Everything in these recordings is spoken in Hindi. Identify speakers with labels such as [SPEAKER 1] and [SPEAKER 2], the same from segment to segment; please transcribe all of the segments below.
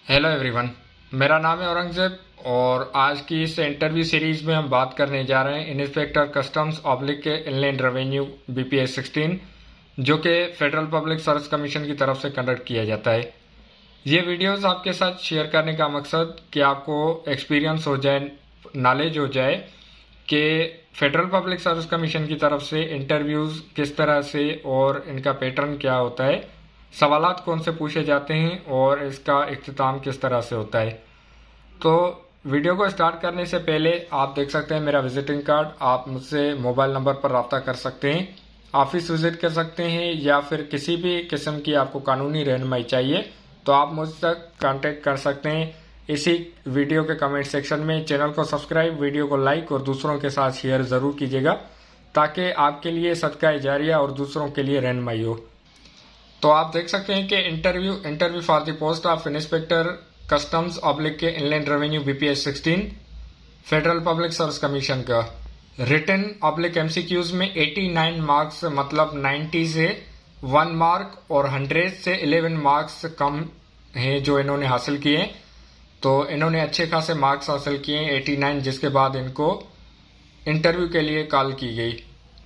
[SPEAKER 1] हेलो एवरीवन, मेरा नाम है औरंगजेब और आज की इस इंटरव्यू सीरीज में हम बात करने जा रहे हैं इंस्पेक्टर कस्टम्स ऑब्लिक के इनलैंड रेवेन्यू बीपीएस 16 जो कि फेडरल पब्लिक सर्विस कमीशन की तरफ से कंडक्ट किया जाता है। ये वीडियोस आपके साथ शेयर करने का मकसद कि आपको एक्सपीरियंस हो जाए, नॉलेज हो जाए कि फेडरल पब्लिक सर्विस कमीशन की तरफ से इंटरव्यूज़ किस तरह से और इनका पैटर्न क्या होता है, सवालात कौन से पूछे जाते हैं और इसका इख्तिताम किस तरह से होता है। तो वीडियो को स्टार्ट करने से पहले आप देख सकते हैं मेरा विजिटिंग कार्ड। आप मुझसे मोबाइल नंबर पर रब्ता कर सकते हैं, ऑफिस विजिट कर सकते हैं या फिर किसी भी किस्म की आपको कानूनी रहनुमाई चाहिए तो आप मुझसे कांटेक्ट कर सकते हैं इसी वीडियो के कमेंट सेक्शन में। चैनल को सब्सक्राइब, वीडियो को लाइक और दूसरों के साथ शेयर ज़रूर कीजिएगा ताकि आपके लिए सदका जारिया और दूसरों के लिए रहनुमाई हो। तो आप देख सकते हैं कि interview for the post of inspector customs oblique के inland revenue BPS 16 federal public service commission का रिटन ऑब्लिक एमसीक्यूज में 89 मार्क्स मतलब 90 से 1 मार्क और 100 से 11 मार्क्स कम हैं जो इन्होंने हासिल किए। तो इन्होंने अच्छे खासे मार्क्स हासिल किए 89, जिसके बाद इनको इंटरव्यू के लिए कॉल की गई।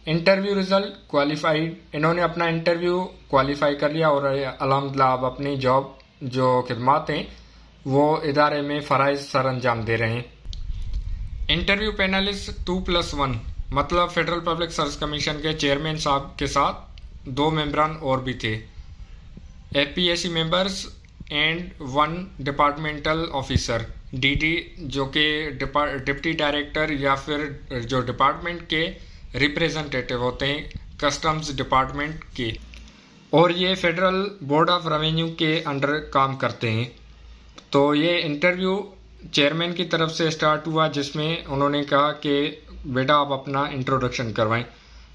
[SPEAKER 1] इंटरव्यू रिजल्ट क्वालिफाइड, इन्होंने अपना इंटरव्यू क्वालिफाई कर लिया और अल्हम्दुलिल्लाह अब अपनी जॉब जो खिदमात हैं वो इदारे में फ़राइज़ सर अंजाम दे रहे हैं। इंटरव्यू पैनलिस्ट 2+1 मतलब फेडरल पब्लिक सर्विस कमीशन के चेयरमैन साहब के साथ 2 मेंबरान और भी थे, APSC members and 1 departmental officer DD जो कि डिप्टी डायरेक्टर या फिर जो डिपार्टमेंट के रिप्रेजेंटेटिव होते हैं कस्टम्स डिपार्टमेंट के, और ये फेडरल बोर्ड ऑफ रेवेन्यू के अंडर काम करते हैं। तो ये इंटरव्यू चेयरमैन की तरफ से स्टार्ट हुआ जिसमें उन्होंने कहा कि बेटा आप अपना इंट्रोडक्शन करवाएं।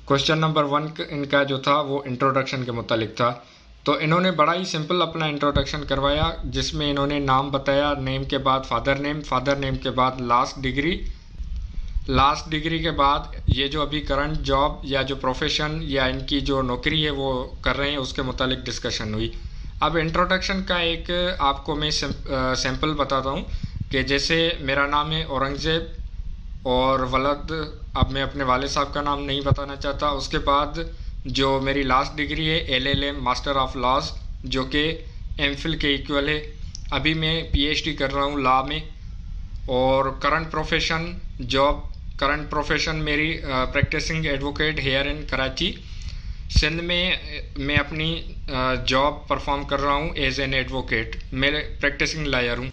[SPEAKER 1] क्वेश्चन नंबर 1 इनका जो था वो इंट्रोडक्शन के मुतालिक था। तो इन्होंने बड़ा ही सिंपल अपना इंट्रोडक्शन करवाया जिसमें इन्होंने नाम बताया, नेम के बाद फादर नेम के बाद लास्ट डिग्री के बाद ये जो अभी करंट जॉब या जो प्रोफेशन या इनकी जो नौकरी है वो कर रहे हैं उसके मुतालिक डिस्कशन हुई। अब इंट्रोडक्शन का एक आपको मैं सैम्पल बताता हूँ कि जैसे मेरा नाम है औरंगजेब और वलद, अब मैं अपने वाले साहब का नाम नहीं बताना चाहता। उसके बाद जो मेरी लास्ट डिग्री है LLM मास्टर ऑफ लॉज जो कि एमफिल के इक्वल है। अभी मैं PhD कर रहा हूँ लॉ में। और करंट प्रोफेशन मेरी practising advocate here in Karachi Sindh में मैं अपनी जॉब परफॉर्म कर रहा हूँ एज एन एडवोकेट, मैं प्रैक्टिसिंग लॉयर हूँ।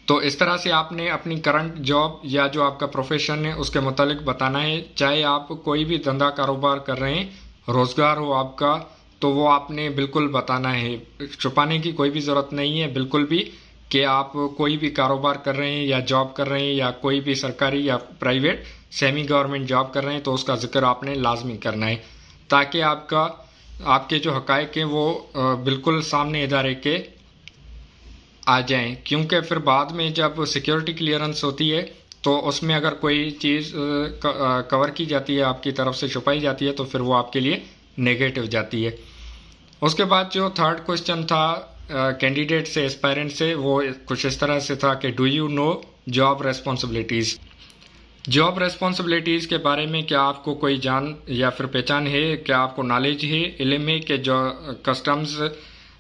[SPEAKER 1] तो इस तरह से आपने अपनी करंट जॉब या जो आपका प्रोफेशन है उसके मुतालिक बताना है। चाहे आप कोई भी धंधा कारोबार कर रहे हैं, रोज़गार हो आपका, तो वो आपने बिल्कुल बताना है, छुपाने की कोई भी ज़रूरत नहीं है बिल्कुल भी कि आप कोई भी कारोबार कर रहे हैं या जॉब कर रहे हैं या कोई भी सरकारी या प्राइवेट सेमी गवर्नमेंट जॉब कर रहे हैं तो उसका जिक्र आपने लाजमी करना है ताकि आपके जो हक़ाइक़ हैं वो बिल्कुल सामने इदारे के आ जाएं। क्योंकि फिर बाद में जब सिक्योरिटी क्लियरेंस होती है तो उसमें अगर कोई चीज़ कवर की जाती है, आपकी तरफ से छुपाई जाती है, तो फिर वो आपके लिए नेगेटिव जाती है। उसके बाद जो थर्ड क्वेश्चन था कैंडिडेट से एस्पायरेंट से, वो कुछ इस तरह से था कि do you know job responsibilities. Job responsibilities के बारे में क्या आपको कोई जान या फिर पहचान है, क्या आपको नॉलेज है, इल्म है कि जो कस्टम्स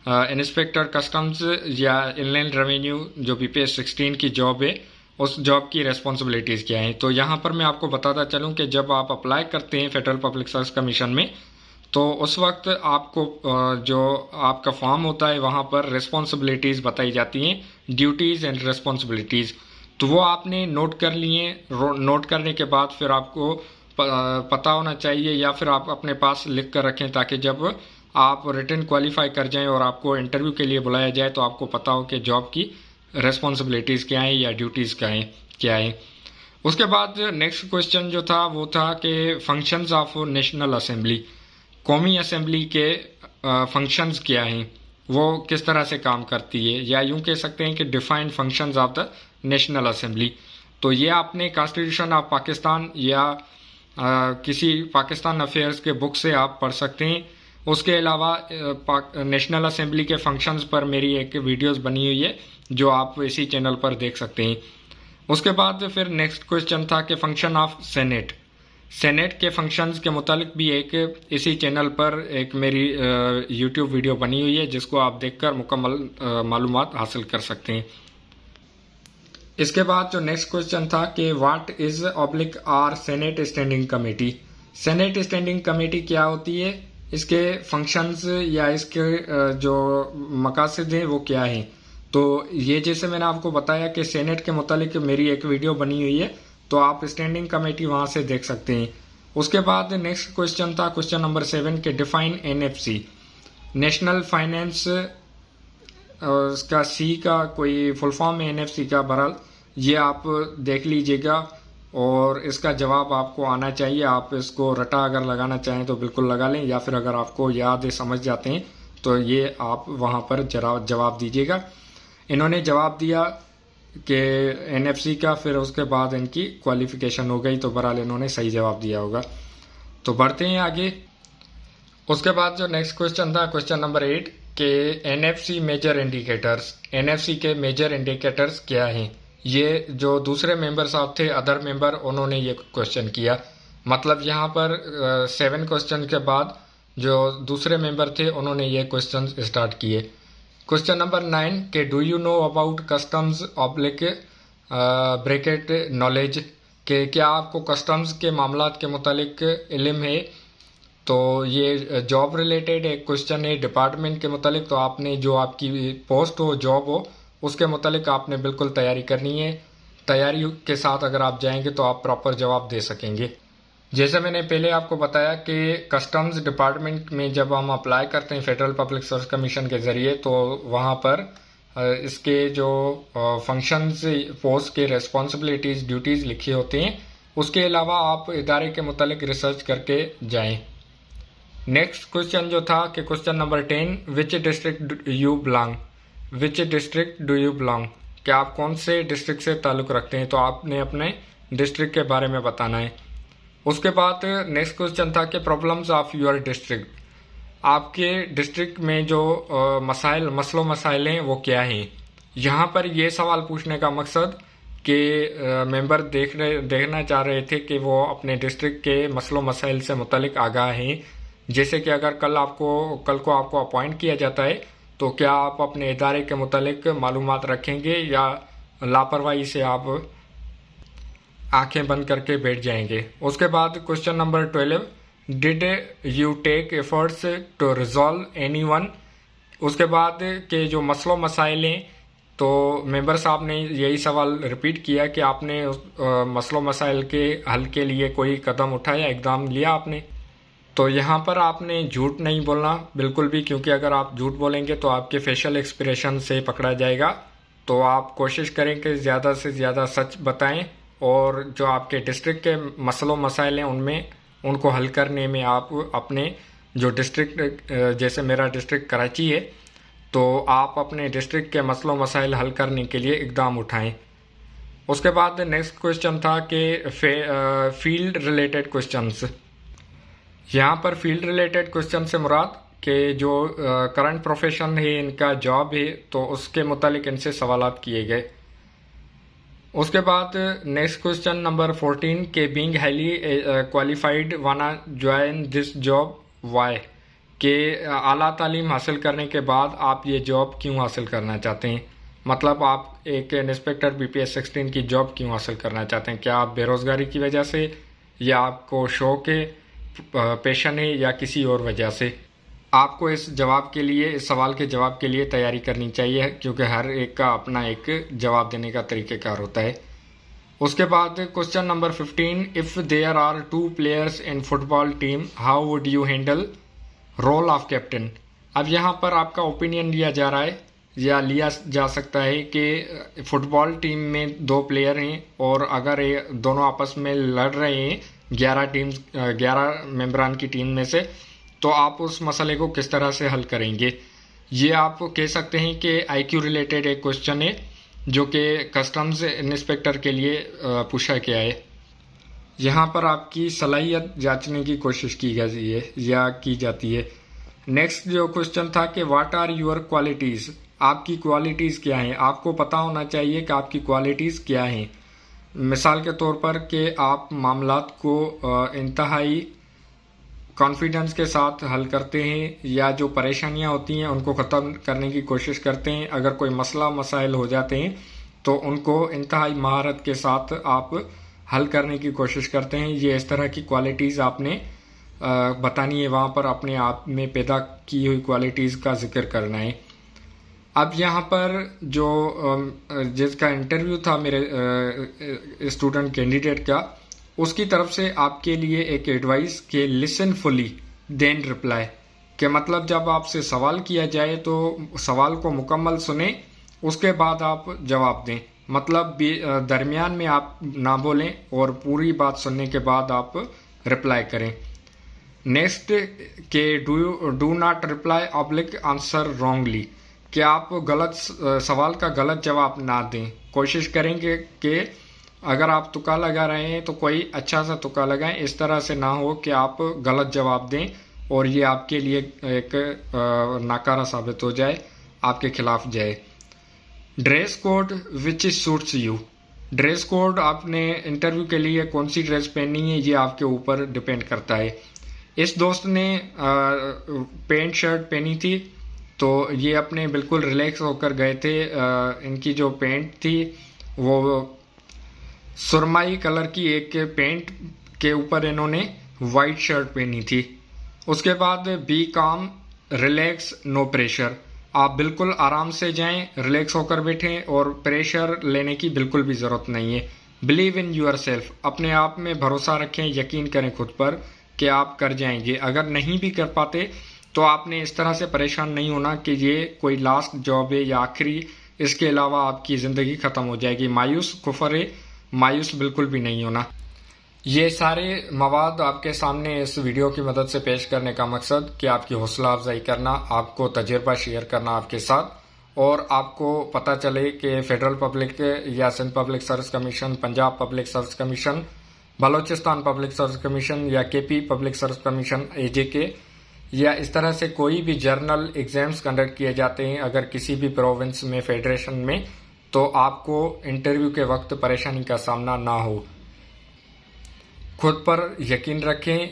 [SPEAKER 1] इंस्पेक्टर कस्टम्स या इनलैंड रेवेन्यू जो BPS 16 की जॉब है उस जॉब की रेस्पॉन्सिबिलिटीज़ क्या हैं। तो यहाँ पर मैं आपको बताता चलूँ कि जब आप अप्लाई करते हैं फेडरल पब्लिक सर्विस कमीशन में तो उस वक्त आपको जो आपका फॉर्म होता है वहाँ पर रेस्पॉन्सिबिलिटीज़ बताई जाती हैं, ड्यूटीज़ एंड रेस्पॉन्सिबिलिटीज़। तो वो आपने नोट कर लिए। नोट करने के बाद फिर आपको पता होना चाहिए या फिर आप अपने पास लिख कर रखें ताकि जब आप रिटन क्वालिफाई कर जाएं और आपको इंटरव्यू के लिए बुलाया जाए तो आपको पता हो कि जॉब की रेस्पॉन्सिबिलिटीज़ क्या हैं या ड्यूटीज़ क्या हैं। उसके बाद नेक्स्ट क्वेश्चन जो था वो था कि फंक्शंस ऑफ नेशनल असेंबली, कौमी असेंबली के फंक्शंस क्या हैं, वो किस तरह से काम करती है, या यूँ कह सकते हैं कि defined functions of the national assembly. तो ये आपने कॉन्स्टिट्यूशन ऑफ पाकिस्तान या किसी पाकिस्तान अफेयर्स के बुक से आप पढ़ सकते हैं। उसके अलावा नेशनल असेंबली के फंक्शंस पर मेरी एक वीडियोस बनी हुई है जो आप इसी चैनल पर देख सकते हैं। उसके बाद फिर नेक्स्ट क्वेश्चन था कि फंक्शन ऑफ सेनेट। सेनेट के फंक्शंस के मुतालिक भी एक इसी चैनल पर एक मेरी यूट्यूब वीडियो बनी हुई है, जिसको आप देखकर मुकम्मल मालूमात हासिल कर सकते हैं। इसके बाद जो नेक्स्ट क्वेश्चन था कि what is oblique or senate standing committee. Senate standing committee क्या होती है, इसके फंक्शंस या इसके जो मकासद हैं वो क्या हैं। तो ये जैसे मैंने आपको बताया कि सेनेट के मुतालिक मेरी एक वीडियो बनी हुई है, तो आप स्टैंडिंग कमेटी वहां से देख सकते हैं। उसके बाद नेक्स्ट क्वेश्चन था क्वेश्चन नंबर 7 के डिफाइन एनएफसी, नेशनल फाइनेंस, उसका सी का कोई फुल फॉर्म है एनएफसी का। बहरहाल ये आप देख लीजिएगा और इसका जवाब आपको आना चाहिए। आप इसको रटा अगर लगाना चाहें तो बिल्कुल लगा लें, या फिर अगर आपको याद है, समझ जाते हैं, तो ये आप वहां पर जवाब दीजिएगा। इन्होंने जवाब दिया कि एनएफसी का, फिर उसके बाद इनकी क्वालिफिकेशन हो गई, तो बहरहाल इन्होंने सही जवाब दिया होगा। तो बढ़ते हैं आगे। उसके बाद जो नेक्स्ट क्वेश्चन था क्वेश्चन नंबर 8 के एनएफसी मेजर इंडिकेटर्स। एनएफसी के मेजर इंडिकेटर्स क्या हैं। ये जो दूसरे मेंबर साहब थे, अदर मेंबर, उन्होंने ये क्वेश्चन किया। मतलब यहाँ पर 7 क्वेश्चन के बाद जो दूसरे मेंबर थे उन्होंने ये क्वेश्चन स्टार्ट किए। क्वेश्चन नंबर 9 के do you know about customs oblique bracket knowledge, के क्या आपको कस्टम्स के मामलात के मुतालिक इल्म है। तो ये जॉब रिलेटेड एक क्वेश्चन है, डिपार्टमेंट के मुतालिक। तो आपने जो आपकी पोस्ट हो, जॉब हो, उसके मुतालिक आपने बिल्कुल तैयारी करनी है। तैयारी के साथ अगर आप जाएंगे तो आप प्रॉपर जवाब दे सकेंगे। जैसे मैंने पहले आपको बताया कि कस्टम्स डिपार्टमेंट में जब हम अप्लाई करते हैं फेडरल पब्लिक सर्विस कमीशन के ज़रिए, तो वहाँ पर इसके जो फंक्शंस, पोस्ट के रेस्पॉन्सिबिलिटीज़, ड्यूटीज़ लिखी होती हैं। उसके अलावा आप इदारे के मुतालिक रिसर्च करके जाएं। नेक्स्ट क्वेश्चन जो था कि question number 10 which district you belong. Which district do you belong, क्या आप कौन से डिस्ट्रिक्ट से ताल्लुक़ रखते हैं। तो आपने अपने डिस्ट्रिक्ट के बारे में बताना है। उसके बाद नेक्स्ट क्वेश्चन था कि प्रॉब्लम्स ऑफ योर डिस्ट्रिक्ट, आपके डिस्ट्रिक्ट में जो मसलों मसाइल हैं वो क्या हैं। यहाँ पर ये सवाल पूछने का मकसद कि मेंबर देखना चाह रहे थे कि वो अपने डिस्ट्रिक्ट के मसलों मसाइल से मुतल्लिक आगाह हैं। जैसे कि अगर कल को आपको अपॉइंट किया जाता है, तो क्या आप अपने इदारे के मुतल्लिक मालूमात रखेंगे या लापरवाही से आप आंखें बंद करके बैठ जाएंगे। उसके बाद question number 12 did you take efforts to resolve any one. उसके बाद के जो मसलों मसाइल हैं, तो मेंबर साहब ने यही सवाल रिपीट किया कि आपने मसलों मसाइल के हल के लिए कोई कदम उठाया, इकदाम लिया आपने। तो यहाँ पर आपने झूठ नहीं बोलना बिल्कुल भी, क्योंकि अगर आप झूठ बोलेंगे तो आपके फेशियल एक्सप्रेशन से पकड़ा जाएगा। तो आप कोशिश करें कि ज़्यादा से ज़्यादा सच बताएं, और जो आपके डिस्ट्रिक्ट के मसलों मसाइल हैं उनको हल करने में आप अपने जो डिस्ट्रिक्ट, जैसे मेरा डिस्ट्रिक्ट कराची है, तो आप अपने डिस्ट्रिक्ट के मसलों मसाइल हल करने के लिए इकदाम उठाएं। उसके बाद नेक्स्ट क्वेश्चन था कि फील्ड रिलेटेड क्वेश्चंस। यहाँ पर फील्ड रिलेटेड क्वेश्चन से मुराद कि जो करंट प्रोफेशन है, इनका जॉब है, तो उसके मुतालिक इनसे सवालात किए गए। उसके बाद नेक्स्ट क्वेश्चन नंबर 14 के बीइंग हाईली क्वालिफाइड वाना ज्वाइन दिस जॉब वाई, के आला तालीम हासिल करने के बाद आप ये जॉब क्यों हासिल करना चाहते हैं। मतलब आप एक इंस्पेक्टर BPS 16 की जॉब क्यों हासिल करना चाहते हैं। क्या आप बेरोज़गारी की वजह से, या आपको शौक है, पैशन है, या किसी और वजह से। आपको इस सवाल के जवाब के लिए तैयारी करनी चाहिए, क्योंकि हर एक का अपना एक जवाब देने का तरीक़ेकार होता है। उसके बाद question number 15 if there are 2 players in football team how would you handle role of captain. अब यहाँ पर आपका ओपिनियन लिया जा रहा है, या लिया जा सकता है कि फुटबॉल टीम में 2 प्लेयर हैं, और अगर ये दोनों आपस में लड़ रहे हैं 11 मेंबरान की टीम में से, तो आप उस मसले को किस तरह से हल करेंगे। ये आप कह सकते हैं कि IQ रिलेटेड एक क्वेश्चन है, जो कि कस्टम्स इंस्पेक्टर के लिए पूछा गया है। यहाँ पर आपकी सलाहियत जांचने की कोशिश की गई है या की जाती है। नेक्स्ट जो क्वेश्चन था कि व्हाट आर योर क्वालिटीज़, आपकी क्वालिटीज़ क्या हैं। आपको पता होना चाहिए कि आपकी क्वालिटीज़ क्या हैं। मिसाल के तौर पर कि आप मामलात को इंतहाई कॉन्फिडेंस के साथ हल करते हैं, या जो परेशानियां होती हैं उनको ख़त्म करने की कोशिश करते हैं। अगर कोई मसला मसाइल हो जाते हैं तो उनको इंतहाई महारत के साथ आप हल करने की कोशिश करते हैं। ये इस तरह की क्वालिटीज़ आपने बतानी है, वहाँ पर अपने आप में पैदा की हुई क्वालिटीज़ का जिक्र करना है। अब यहाँ पर जो जिसका इंटरव्यू था मेरे स्टूडेंट कैंडिडेट का, उसकी तरफ से आपके लिए एक एडवाइस कि लिसन फुली देन रिप्लाई, के मतलब जब आपसे सवाल किया जाए तो सवाल को मुकम्मल सुने, उसके बाद आप जवाब दें। मतलब दरमियान में आप ना बोलें और पूरी बात सुनने के बाद आप रिप्लाई करें। नेक्स्ट के do not reply oblique answer wrongly, कि आप गलत सवाल का गलत जवाब ना दें। कोशिश करेंगे कि अगर आप तुक्का लगा रहे हैं तो कोई अच्छा सा तुक्का लगाएं, इस तरह से ना हो कि आप गलत जवाब दें और ये आपके लिए एक नाकारा साबित हो जाए, आपके खिलाफ जाए। Dress code which suits you, dress code आपने इंटरव्यू के लिए कौन सी ड्रेस पहननी है ये आपके ऊपर डिपेंड करता है। इस दोस्त ने पैंट शर्ट पहनी थी, तो ये अपने बिल्कुल रिलैक्स होकर गए थे। इनकी जो पैंट थी वो सुरमाई कलर की एक पैंट के ऊपर इन्होंने वाइट शर्ट पहनी थी। उसके बाद बी काम रिलैक्स नो प्रेशर, आप बिल्कुल आराम से जाएं, रिलैक्स होकर बैठें और प्रेशर लेने की बिल्कुल भी ज़रूरत नहीं है। बिलीव इन यूर सेल्फ, अपने आप में भरोसा रखें, यकीन करें खुद पर कि आप कर जाएंगे। अगर नहीं भी कर पाते तो आपने इस तरह से परेशान नहीं होना कि ये कोई लास्ट जॉब है या आखिरी, इसके अलावा आपकी ज़िंदगी ख़त्म हो जाएगी। मायूस कुफर है, मायूस बिल्कुल भी नहीं होना। ये सारे मवाद आपके सामने इस वीडियो की मदद से पेश करने का मकसद कि आपकी हौसला अफजाई करना, आपको तजुर्बा शेयर करना आपके साथ, और आपको पता चले कि फेडरल पब्लिक या Sindh public service commission, Punjab public service commission, Balochistan public service commission या KP public service commission AJK, या इस तरह से कोई भी जर्नल एग्जाम्स कंडक्ट किए जाते हैं अगर किसी भी प्रोविंस में, फेडरेशन में, तो आपको इंटरव्यू के वक्त परेशानी का सामना ना हो। खुद पर यकीन रखें,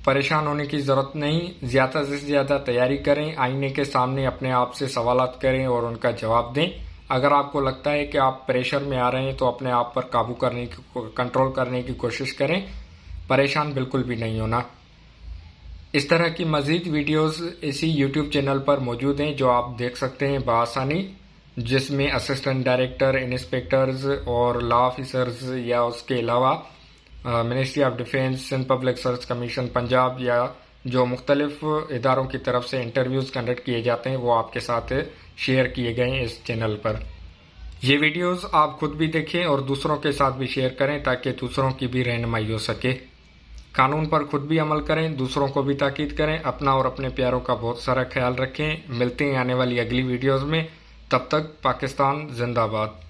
[SPEAKER 1] परेशान होने की ज़रूरत नहीं, ज़्यादा से ज़्यादा तैयारी करें, आईने के सामने अपने आप से सवालात करें और उनका जवाब दें। अगर आपको लगता है कि आप प्रेशर में आ रहे हैं तो अपने आप पर काबू करने की, कंट्रोल करने की कोशिश करें, परेशान बिल्कुल भी नहीं होना। इस तरह की मज़ीद वीडियोस इसी YouTube चैनल पर मौजूद हैं जो आप देख सकते हैं बआसानी, जिसमें असिस्टेंट डायरेक्टर, इंस्पेक्टर्स और लॉ ऑफिसर्स, या उसके अलावा ministry of defence, Sindh public service commission Punjab, या जो मुख्तलिफ इदारों की तरफ से इंटरव्यूज़ कंडक्ट किए जाते हैं वो आपके साथ शेयर किए गए हैं इस चैनल पर। ये वीडियोस आप खुद भी देखें और दूसरों के साथ भी शेयर करें ताकि दूसरों की भी रहनुमाई हो सके। कानून पर खुद भी अमल करें, दूसरों को भी ताकीद करें। अपना और अपने प्यारों का बहुत सारा ख्याल रखें। मिलते हैं आने वाली अगली वीडियोज़ में, तब तक पाकिस्तान जिंदाबाद।